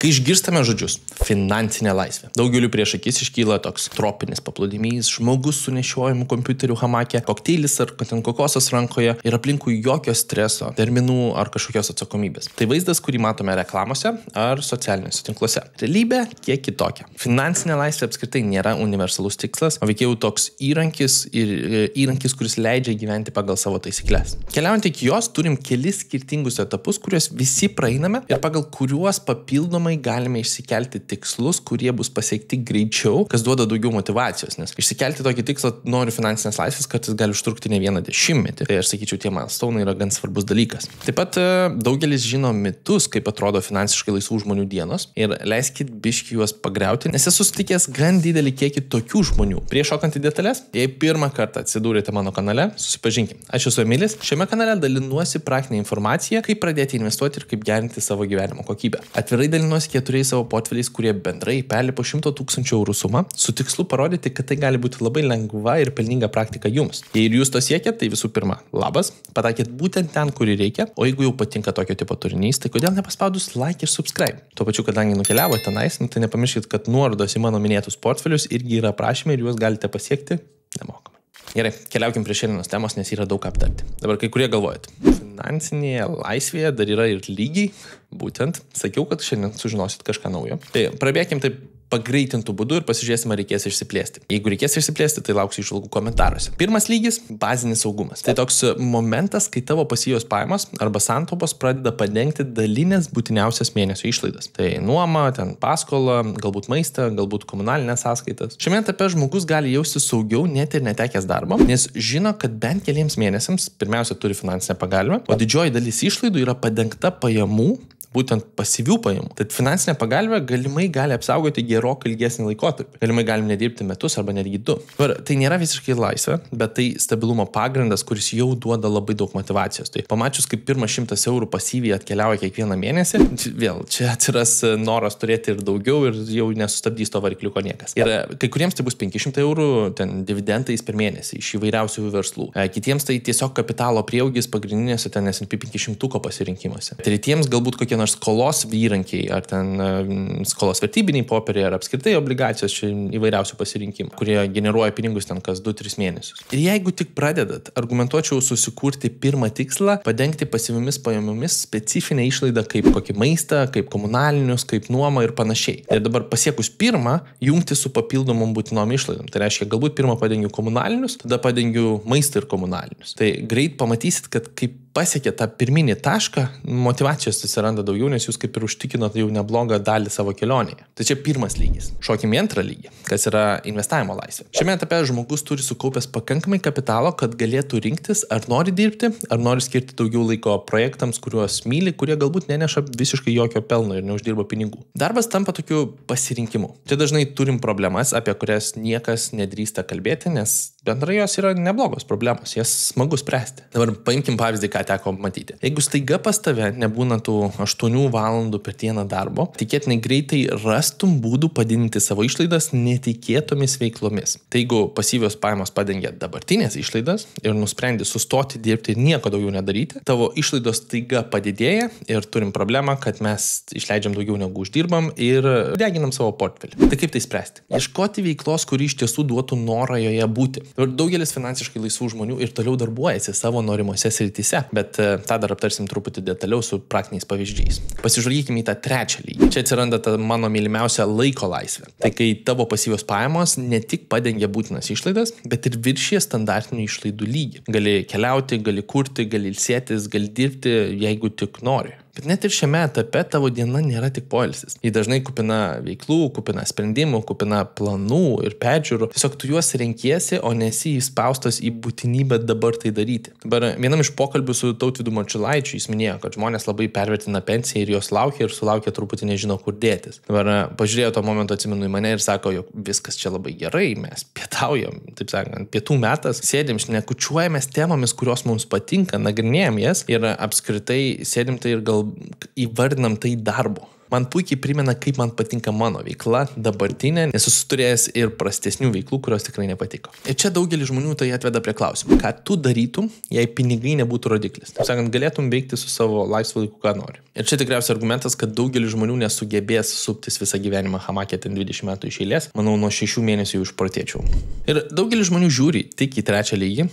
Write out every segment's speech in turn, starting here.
Kai išgirstame žodžius finansinė laisvė, daugeliu prieš akis iškyla toks tropinis paplūdimys, žmogus su nešiojimu kompiuteriu hamake, kokteilis ar kokosas rankoje ir aplinkui jokio streso, terminų ar kažkokios atsakomybės. Tai vaizdas, kurį matome reklamose ar socialiniuose tinkluose. Realybė kiek kitokia. Finansinė laisvė apskritai nėra universalus tikslas, o veikiau toks įrankis, kuris leidžia gyventi pagal savo taisyklės. Keliaujant iki jos, turim kelis skirtingus etapus, kuriuos visi praeiname ir pagal kuriuos papildomai galime išsikelti tikslus, kurie bus pasiekti greičiau, kas duoda daugiau motyvacijos, nes išsikelti tokį tikslą noriu finansinės laisvės, kad jis gali užtrukti ne vieną dešimtmetį. Tai aš sakyčiau, tie milestone yra gan svarbus dalykas. Taip pat daugelis žino mitus, kaip atrodo finansiškai laisvų žmonių dienos ir leiskit biškį juos pagriauti, nes esu sutikęs gan didelį kiekį tokių žmonių. Prieš šokant į detalės, jei pirmą kartą atsidūrėte mano kanale, susipažinkim. Aš esu Emilis, šiame kanale dalinuosi praktinę informaciją, kaip pradėti investuoti ir kaip gerinti savo gyvenimo kokybę. Atvirai dalinuosi 4 savo portfeliais, kurie bendrai perlipo 100 000 eurų sumą, su tikslu parodyti, kad tai gali būti labai lengva ir pelninga praktika jums. Jei ir jūs to siekiat, tai visų pirma, labas, pataikėt būtent ten, kur reikia, o jeigu jau patinka tokio tipo turinys, tai kodėl nepaspaudus like ir subscribe. Tuo pačiu, kadangi nukeliavote tenais, tai nepamirškit, kad nuorodos į mano minėtus portfelius irgi yra aprašymai ir juos galite pasiekti nemokamai. Gerai, keliaukim prie šiandienos temos, nes yra daug ką aptarti. Dabar kai kurie galvojat, finansinėje laisvėje dar yra ir lygiai, būtent, sakiau, kad šiandien sužinosit kažką naujo. Tai prabėkim taip pagreitintų būdų ir pasižiūrėsim, ar reikės išsiplėsti. Jeigu reikės išsiplėsti, tai lauksiu įžvalgų komentaruose. Pirmas lygis – bazinis saugumas. Tai toks momentas, kai tavo pasyvios pajamos arba santaupos pradeda padengti dalinės būtiniausias mėnesio išlaidas. Tai nuoma, ten paskola, galbūt maistą, galbūt komunalinės sąskaitas. Šiame etape žmogus gali jaustis saugiau net ir netekęs darbo, nes žino, kad bent keliems mėnesiams pirmiausia turi finansinę pagalbę, o didžioji dalis išlaidų yra padengta pajamų, būtent pasyvių pajamų. Tad finansinė pagalbė galimai gali apsaugoti gerokai ilgesnį laikotarpį. Galimai galim nedirbti metus arba netgi 2. Tai nėra visiškai laisvė, bet tai stabilumo pagrindas, kuris jau duoda labai daug motyvacijos. Tai pamačius, kaip pirmas 100 eurų pasyviai atkeliauja kiekvieną mėnesį, vėl čia atsiras noras turėti ir daugiau ir jau nesustabdys to varikliuko niekas. Ir kai kuriems tai bus 500 eurų ten dividendais per mėnesį iš įvairiausių verslų. Kitiems tai tiesiog kapitalo prieaugis pagrindinėse ten S&P 500 pasirinkimuose. Tretiems galbūt kokie nors skolos įrankiai, ar ten skolos vertybiniai popieriai, ar apskritai obligacijos, čia įvairiausių pasirinkimų, kurie generuoja pinigus ten kas 2-3 mėnesius. Ir jeigu tik pradedat, argumentuočiau susikurti pirmą tikslą, padengti pasyviomis pajamomis specifinę išlaidą kaip kokį maistą, kaip komunalinius, kaip nuomą ir panašiai. Ir dabar pasiekus pirmą, jungti su papildomom būtinom išlaidom. Tai reiškia, galbūt pirmą padengiu komunalinius, tada padengiu maistą ir komunalinius. Tai greit pamatysit, kad kaip pasiekė tą pirminį tašką, motyvacijos atsiranda daugiau, nes jūs kaip ir užtikinot jau neblogą dalį savo kelionėje. Tai čia pirmas lygis. Šokim į antrą lygį, kas yra investavimo laisvė. Šiame etape žmogus turi sukaupęs pakankamai kapitalo, kad galėtų rinktis, ar nori dirbti, ar nori skirti daugiau laiko projektams, kuriuos myli, kurie galbūt neneša visiškai jokio pelno ir neuždirba pinigų. Darbas tampa tokiu pasirinkimu. Čia dažnai turim problemas, apie kurias niekas nedrįsta kalbėti, nes bendrai jos yra neblogos problemos, jas smagu spręsti. Dabar paimkim pavyzdį, ką teko matyti. Jeigu staiga pas tave nebūna tų 8 valandų per dieną darbo, tikėtinai greitai rastum būdų padidinti savo išlaidas netikėtomis veiklomis. Tai jeigu pasyvios pajamos padengia dabartinės išlaidas ir nusprendi sustoti dirbti ir nieko daugiau nedaryti, tavo išlaidos staiga padidėja ir turim problemą, kad mes išleidžiam daugiau negu uždirbam ir deginam savo portfelį. Tai kaip tai spręsti? Ieškoti veiklos, kuri iš tiesų duotų norą joje būti. Ir daugelis finansiškai laisvų žmonių ir toliau darbuojasi savo norimose srityse, bet tą dar aptarsim truputį detaliau su praktiniais pavyzdžiais. Pasižvalgykime į tą trečią lygį. Čia atsiranda ta mano mylimiausia laiko laisvė. Tai kai tavo pasyvios pajamos ne tik padengia būtinas išlaidas, bet ir viršija standartinių išlaidų lygį. Gali keliauti, gali kurti, gali ilsėtis, gali dirbti, jeigu tik nori. Bet net ir šiame etape tavo diena nėra tik poilsis. Ji dažnai kupina veiklų, kupina sprendimų, kupina planų ir peržiūrų. Tiesiog tu juos renkiesi, o nesi įspaustas į būtinybę dabar tai daryti. Dabar vienam iš pokalbių su Tautvydu Marčiulaičiu jis minėjo, kad žmonės labai pervertina pensiją ir jos laukia ir sulaukia truputį nežino kur dėtis. Dabar pažiūrėjo to momento, atsimenu į mane ir sako, jog viskas čia labai gerai, mes pietaujam, taip sakant, pietų metas, sėdim, šnekučiuojamės temomis, kurios mums patinka, nagrinėjam jas ir apskritai sėdim tai ir gal įvardinam tai darbu. Man puikiai primena, kaip man patinka mano veikla dabartinė, nes esu turėjęs ir prastesnių veiklų, kurios tikrai nepatiko. Ir čia daugelis žmonių tai atveda prie klausimų, ką tu darytum, jei pinigai nebūtų rodiklis. Taip sakant, galėtum veikti su savo laisvu laiku, ką nori. Ir čia tikriausiai argumentas, kad daugelis žmonių nesugebės suptis visą gyvenimą hamakė ten 20 metų iš eilės. Manau, nuo 6 mėnesių jau išprotėčiau. Ir daugelis žmonių žiūri tik į trečią lygį,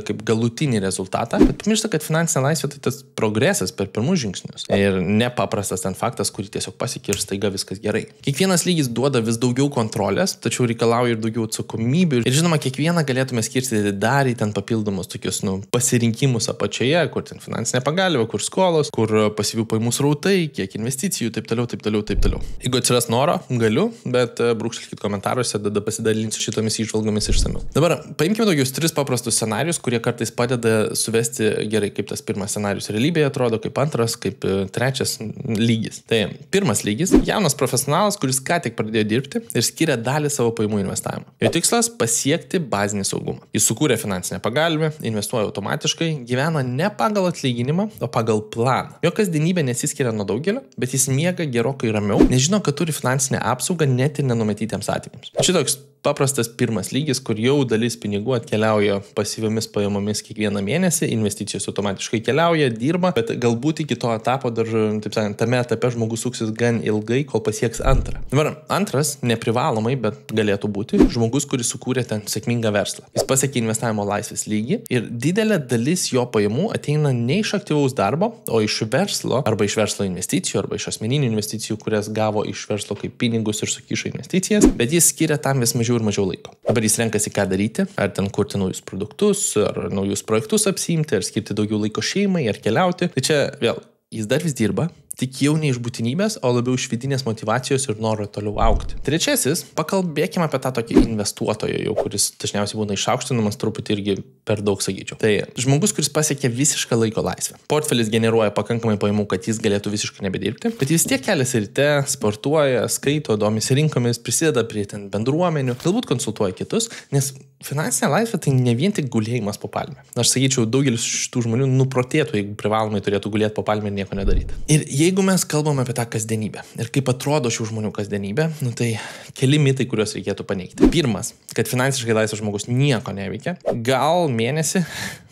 kaip galutinį rezultatą, bet pamiršta, kad finansinė laisvė tai tas progresas per pirmus žingsnius. Ir nepaprastas ten faktas, kurį tiesiog pasiekė ir staiga viskas gerai. Kiekvienas lygis duoda vis daugiau kontrolės, tačiau reikalauja ir daugiau atsakomybių. Ir žinoma, kiekvieną galėtume skirstyti dar į ten papildomus tokius, pasirinkimus apačioje, kur ten finansinė pagalba, kur skolos, kur pasyvių pajamų srautai, kiek investicijų, taip toliau. Jeigu atsiras noro, galiu, bet brūkštelkit komentaruose, tada pasidalinsiu šitomis įžvalgomis išsamiau. Dabar paimkime tokius 3 paprastus scenarius, kurie kartais padeda suvesti gerai, kaip tas pirmas scenarius realybėje atrodo, kaip antras, kaip trečias lygis. Tai pirmas lygis - jaunas profesionalas, kuris ką tik pradėjo dirbti ir skiria dalį savo pajamų investavimą. Jo tikslas - pasiekti bazinį saugumą. Jis sukūrė finansinę pagalbę, investuoja automatiškai, gyvena ne pagal atlyginimą, o pagal planą. Jo kasdienybė nesiskiria nuo daugelio, bet jis miega gerokai ramiau, nes žino, kad turi finansinę apsaugą net ir nenumatytiems atvejams. Šitoks paprastas pirmas lygis, kur jau dalis pinigų atkeliauja pasyviomis pajamomis kiekvieną mėnesį, investicijos automatiškai keliauja, dirba, bet galbūt iki to etapo dar, taip sakant, tame etape žmogus suksis gan ilgai, kol pasieks antrą. Dabar antras, neprivalomai, bet galėtų būti, žmogus, kuris sukūrė ten sėkmingą verslą. Jis pasiekė investavimo laisvės lygį ir didelė dalis jo pajamų ateina ne iš aktyvaus darbo, o iš verslo, arba iš verslo investicijų, arba iš asmeninių investicijų, kurias gavo iš verslo kaip pinigus ir sukišo investicijas, bet jis skiria tam vis mažiau ir mažiau laiko. Dabar jis renkasi, ką daryti, ar ten kurti naujus produktus, ar naujus projektus apsiimti, ar skirti daugiau laiko šeimai, ar keliauti. Tai čia vėl, jis dar vis dirba, tik jau ne iš būtinybės, o labiau iš vidinės motivacijos ir noro toliau augti. Trečiasis, pakalbėkime apie tą tokį investuotoją, jau, kuris dažniausiai būna išaukštinamas truputį irgi per daug, sakyčiau. Tai žmogus, kuris pasiekė visišką laiko laisvę. Portfelis generuoja pakankamai pajamų, kad jis galėtų visiškai nebedirbti, bet jis tiek keliasi ryte, sportuoja, skaito, domisi rinkomis, prisideda prie ten bendruomenių, galbūt konsultuoja kitus, nes finansinė laisvė tai ne vien tik gulėjimas po palme. Aš sakyčiau, daugelis šitų žmonių nuprotėtų, jeigu privalomai turėtų gulėti po palme ir nieko nedaryti. Ir jeigu mes kalbame apie tą kasdienybę ir kaip atrodo šių žmonių kasdienybė, tai keli mitai, kuriuos reikėtų paneigti. Pirmas, kad finansiškai laisvas žmogus nieko neveikia. Gal mėnesį,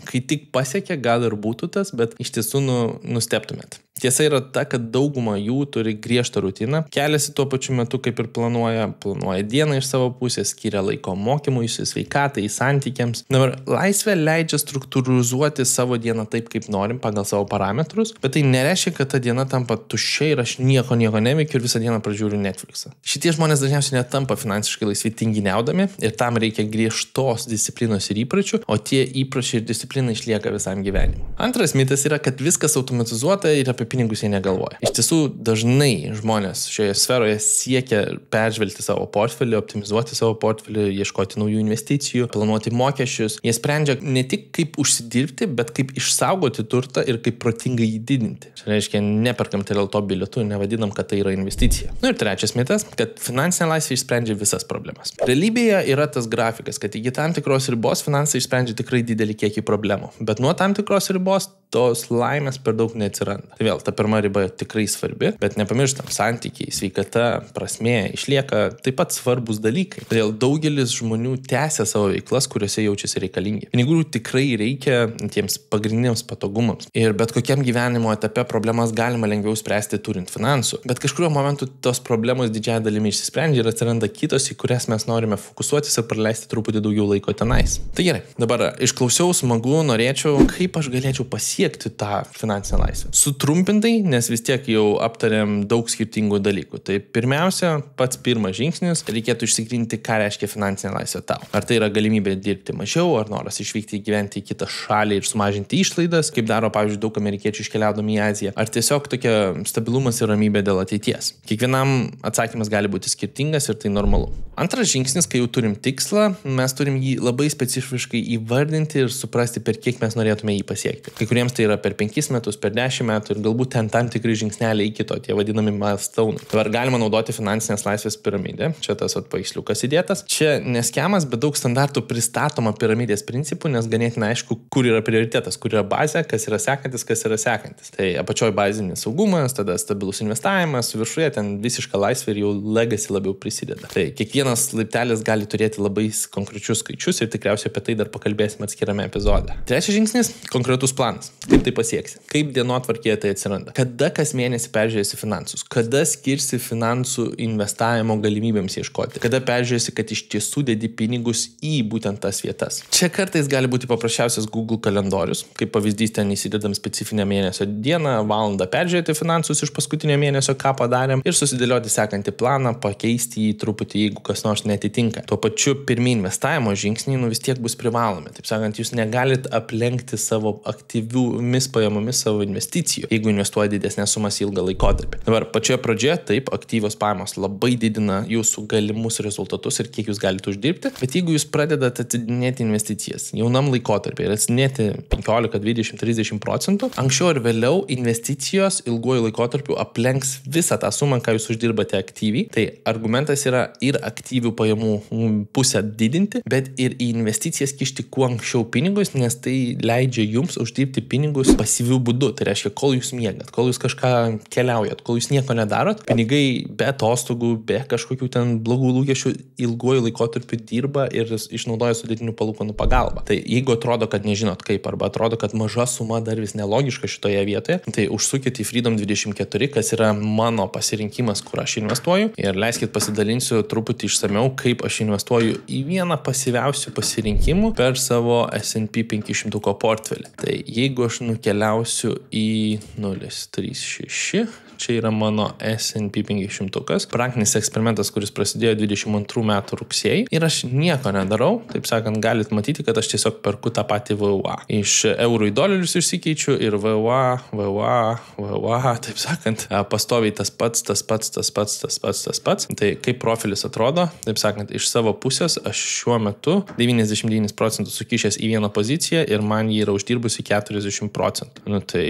kai tik pasiekė, gal ir būtų tas, bet iš tiesų nustebtumėt. Tiesa yra ta, kad dauguma jų turi griežtą rutiną, keliasi tuo pačiu metu, kaip ir planuoja dieną iš savo pusės, skiria laiko mokymuisi, sveikatai, santykiams. Dabar laisvė leidžia struktūrizuoti savo dieną taip, kaip norim, pagal savo parametrus, bet tai nereiškia, kad ta diena tampa tuščia ir aš nieko neveikiu ir visą dieną pražiūriu Netflixą. Šitie žmonės dažniausiai netampa finansiškai laisvi tinginiaudami ir tam reikia griežtos disciplinos ir įpročių, o tie įpročiai ir disciplina išlieka visam gyvenimui. Antras mitas yra, kad viskas automatizuota ir apie pinigus jie negalvoja. Iš tiesų, dažnai žmonės šioje sferoje siekia peržvelgti savo portfelį, optimizuoti savo portfelį, ieškoti naujų investicijų, planuoti mokesčius. Jie sprendžia ne tik kaip užsidirbti, bet kaip išsaugoti turtą ir kaip protingai jį didinti. Tai reiškia, neperkam TLT bilietų ir nevadinam, kad tai yra investicija. Ir trečias mitas, kad finansinė laisvė išsprendžia visas problemas. Realybėje yra tas grafikas, kad iki tam tikros ribos finansai išsprendžia tikrai didelį kiekį problemų, bet nuo tam tikros ribos tos laimės per daug neatsiranda. Tai vėl, ta pirma riba tikrai svarbi, bet nepamirštam, santykiai, sveikata, prasmė išlieka taip pat svarbus dalykai. Todėl daugelis žmonių tęsia savo veiklas, kuriuose jaučiasi reikalingi. Pinigų tikrai reikia tiems pagrindiniams patogumams. Ir bet kokiam gyvenimo etape problemas galima lengviau spręsti turint finansų. Bet kažkuriuo momentu tos problemos didžiąją dalimi išsisprendžia ir atsiranda kitos, į kurias mes norime fokusuotis ir praleisti truputį daugiau laiko tenais. Tai gerai, dabar išklausiau, smagu, norėčiau, kaip aš galėčiau pasiekti tą finansinę laisvę. Sutrumpintai, nes vis tiek jau aptarėm daug skirtingų dalykų. Tai pirmiausia, pats pirmas žingsnis, reikėtų išsigryninti, ką reiškia finansinė laisvė tau. Ar tai yra galimybė dirbti mažiau, ar noras išvykti gyventi į kitą šalį ir sumažinti išlaidas, kaip daro, pavyzdžiui, daug amerikiečių iškeliaudami į Aziją, ar tiesiog tokia stabilumas ir ramybė dėl ateities. Kiekvienam atsakymas gali būti skirtingas ir tai normalu. Antras žingsnis, kai jau turim tikslą, mes turim jį labai specifiškai įvardinti ir suprasti, per kiek mes norėtume jį pasiekti. Kai kuriems tai yra per 5 metus, per 10 metų ir galbūt ten tam tikri žingsneliai iki to, tie vadinami milestone. Dabar galima naudoti finansinės laisvės piramidę. Čia tas paveiksliukas įdėtas. Čia neskemas, bet daug standartų pristatoma piramidės principų, nes ganėtinai aišku, kur yra prioritetas, kur yra bazė, kas yra sekantis, kas yra sekantis. Tai apačioj bazinis saugumas, tada stabilus investavimas, viršuje ten visiška laisvė ir jau legacy labiau prisideda. Tai kiekvienas laiptelis gali turėti labai konkrečius skaičius ir tikriausiai apie tai dar pakalbėsime atskirame epizode. Trečias žingsnis – konkretus planas. Kaip tai pasieksi? Kaip dienotvarkėje tai atsiranda? Kada kas mėnesį peržiūrėsi finansus? Kada skirsi finansų investavimo galimybėms ieškoti? Kada peržiūrėsi, kad iš tiesų dedi pinigus į būtent tas vietas? Čia kartais gali būti paprasčiausias Google kalendorius. Kaip pavyzdys, ten įsidedam specifinę mėnesio dieną, valandą peržiūrėti finansus iš paskutinio mėnesio, ką padarėm ir susidėlioti sekantį planą, pakeisti jį truputį, jeigu kas nors netitinka. Tuo pačiu pirmi investavimo žingsniai vis tiek bus privalomi. Taip sakant, jūs negalit aplenkti savo aktyviomis pajamomis savo investicijų, jeigu investuoja didesnės sumas ilgą laikotarpį. Dabar pačioje pradžioje taip, aktyvios pajamos labai didina jūsų galimus rezultatus ir kiek jūs galite uždirbti, bet jeigu jūs pradedate atidinėti investicijas jaunam laikotarpį ir atidinėti 15, 20, 30%, anksčiau ir vėliau investicijos ilguoju laikotarpiu aplenks visą tą sumą, ką jūs uždirbate aktyviai. Tai argumentas yra ir aktyvių pajamų pusę didinti, bet ir į investicijas kišti kuo anksčiau pinigus, nes tai leidžia jums uždirbti pinigus pasyvių būdų. Tai reiškia, kol jūs miegat, kol jūs kažką keliaujat, kol jūs nieko nedarot, pinigai be atostogų, be kažkokių ten blogų lūkesčių ilguoju laikotarpiu dirba ir išnaudoja sudėtinių palūkanų pagalbą. Tai jeigu atrodo, kad nežinot kaip, arba atrodo, kad maža suma dar vis nelogiška šitoje vietoje, tai užsukit į Freedom24, kas yra mano pasirinkimas, kur aš investuoju, ir leiskit pasidalinsiu truputį išsameu, kaip aš investuoju į vieną pasyviausių pasirinkimų per savo S&P 500 portfelį. Tai jeigu aš nukeliausiu į 036, čia yra mano S&P 500, praktinis eksperimentas, kuris prasidėjo 22 metų rugsėjį ir aš nieko nedarau, taip sakant, galit matyti, kad aš tiesiog perku tą patį VUA. Iš eurų į dolerius išsikeičiu ir VUA, taip sakant, pastoviai tas pats. Tai kaip profilis atrodo, taip sakant, iš savo pusės aš šiuo metu 99% sukišęs į vieną poziciją ir man jį yra uždirbusi 40%. Tai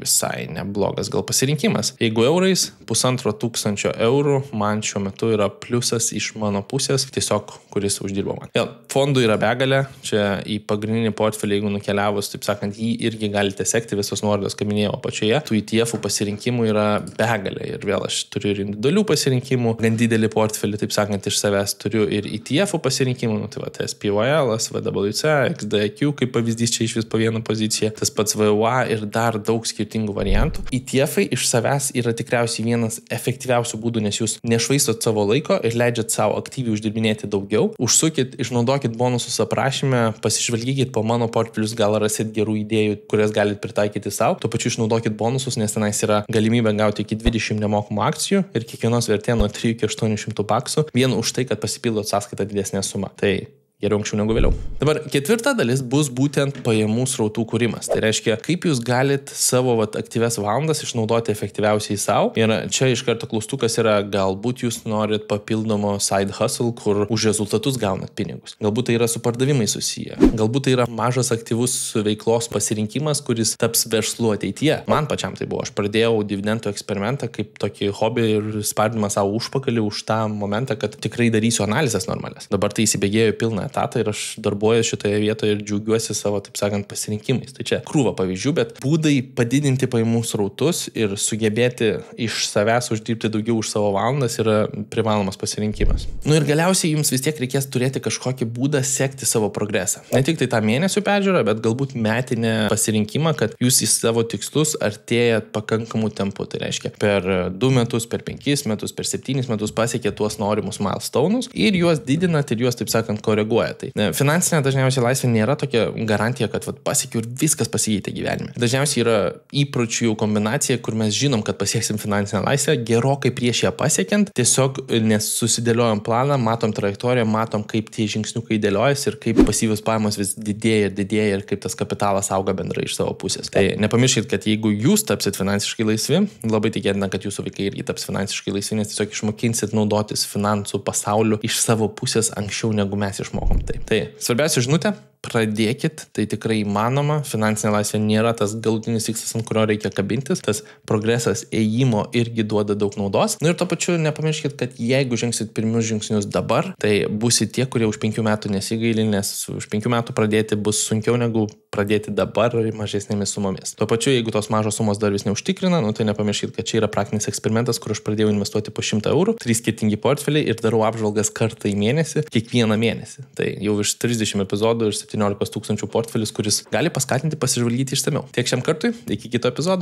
visai neblogas gal pasirinkimas. Jeigu eurais, 1500 eurų man šiuo metu yra pliusas iš mano pusės, tiesiog kuris uždirbo man. Fondų yra begalė, čia į pagrindinį portfelį, jeigu nukeliavus, taip sakant, jį irgi galite sekti, visos nuorodos, kaip minėjau apačioje. Tų ETF pasirinkimų yra begalė ir vėl aš turiu ir individualių pasirinkimų, gan didelį portfelį, taip sakant, iš savęs turiu ir ETF pasirinkimų, tai va, SPYL, SVWC, XDQ, kaip pavyzdys čia iš vis po vieną poziciją, tas pats VUA ir dar daug skirtingų variantų. ETF iš savęs yra tikriausiai vienas efektyviausių būdų, nes jūs nešvaistot savo laiko ir leidžiat savo aktyviai uždirbinėti daugiau. Užsukit, išnaudokit bonusus aprašyme, pasižvalgykit po mano portfelius, gal rasit gerų idėjų, kurias galit pritaikyti savo. Tuo pačiu išnaudokit bonusus, nes tenais yra galimybė gauti iki 20 nemokamų akcijų ir kiekvienos vertė nuo 3 iki 800 baksų, vien už tai, kad pasipildot sąskaitą didesnę sumą. Tai geriau anksčiau negu vėliau. Dabar ketvirta dalis bus būtent pajamų srautų kūrimas. Tai reiškia, kaip jūs galit savo aktyvias valandas išnaudoti efektyviausiai savo. Ir čia iš karto klaustukas yra, galbūt jūs norit papildomo side hustle, kur už rezultatus gaunat pinigus. Galbūt tai yra su pardavimai susiję. Galbūt tai yra mažas aktyvus veiklos pasirinkimas, kuris taps verslu ateityje. Man pačiam tai buvo. Aš pradėjau dividendų eksperimentą kaip tokį hobį ir spardymą savo užpakalį už tą momentą, kad tikrai darysiu analizės normalias. Dabar tai įsibėgėjo pilną etatą ir aš darbuojuosi šitoje vietoje ir džiaugiuosi savo, taip sakant, pasirinkimais. Tai čia krūva pavyzdžių, bet būdai padidinti pajamų srautus ir sugebėti iš savęs uždirbti daugiau už savo valandas yra privalomas pasirinkimas. Ir galiausiai jums vis tiek reikės turėti kažkokį būdą sekti savo progresą. Ne tik tai tą mėnesių peržiūrą, bet galbūt metinę pasirinkimą, kad jūs į savo tikslus artėjat pakankamų tempų. Tai reiškia, per 2 metus, per 5 metus, per 7 metus pasiekė tuos norimus milestone'us ir juos didinat ir juos, taip sakant, koreguojat. motyvuoja. Tai finansinė dažniausiai laisvė nėra tokia garantija, kad pasiekiu ir viskas pasikeitė gyvenime. Dažniausiai yra įpročių jau kombinacija, kur mes žinom, kad pasieksim finansinę laisvę, gerokai prieš ją pasiekiant, tiesiog nes susidėliojom planą, matom trajektoriją, matom, kaip tie žingsniukai dėliojasi ir kaip pasyvios pajamos vis didėja ir kaip tas kapitalas auga bendrai iš savo pusės. Tai nepamirškit, kad jeigu jūs tapsit finansiškai laisvi, labai tikėtina, kad jūsų vaikai irgi taps finansiškai laisvi, nes tiesiog išmokinsit naudotis finansų pasauliu iš savo pusės anksčiau, negu mes išmokom tai. Tai svarbiausia žinutė. Pradėkit, tai tikrai įmanoma, finansinė laisvė nėra tas galutinis tikslas, ant kurio reikia kabintis, tas progresas ėjimo irgi duoda daug naudos. Ir to pačiu nepamirškit, kad jeigu žengsit pirmius žingsnius dabar, tai būsit tie, kurie už 5 metų nesigaili, nes už 5 metų pradėti bus sunkiau negu pradėti dabar mažesnėmis sumomis. Tuo pačiu, jeigu tos mažos sumos dar vis neužtikrina, tai nepamirškit, kad čia yra praktinis eksperimentas, kur aš pradėjau investuoti po 100 eurų, 3 skirtingi portfeliai ir darau apžvalgas kartą į mėnesį, kiekvieną mėnesį. Tai jau iš 30 epizodų ir 17 000 portfelius, kuris gali paskatinti pasižvalgyti išsamiau. Tiek šiam kartui, iki kito epizodo.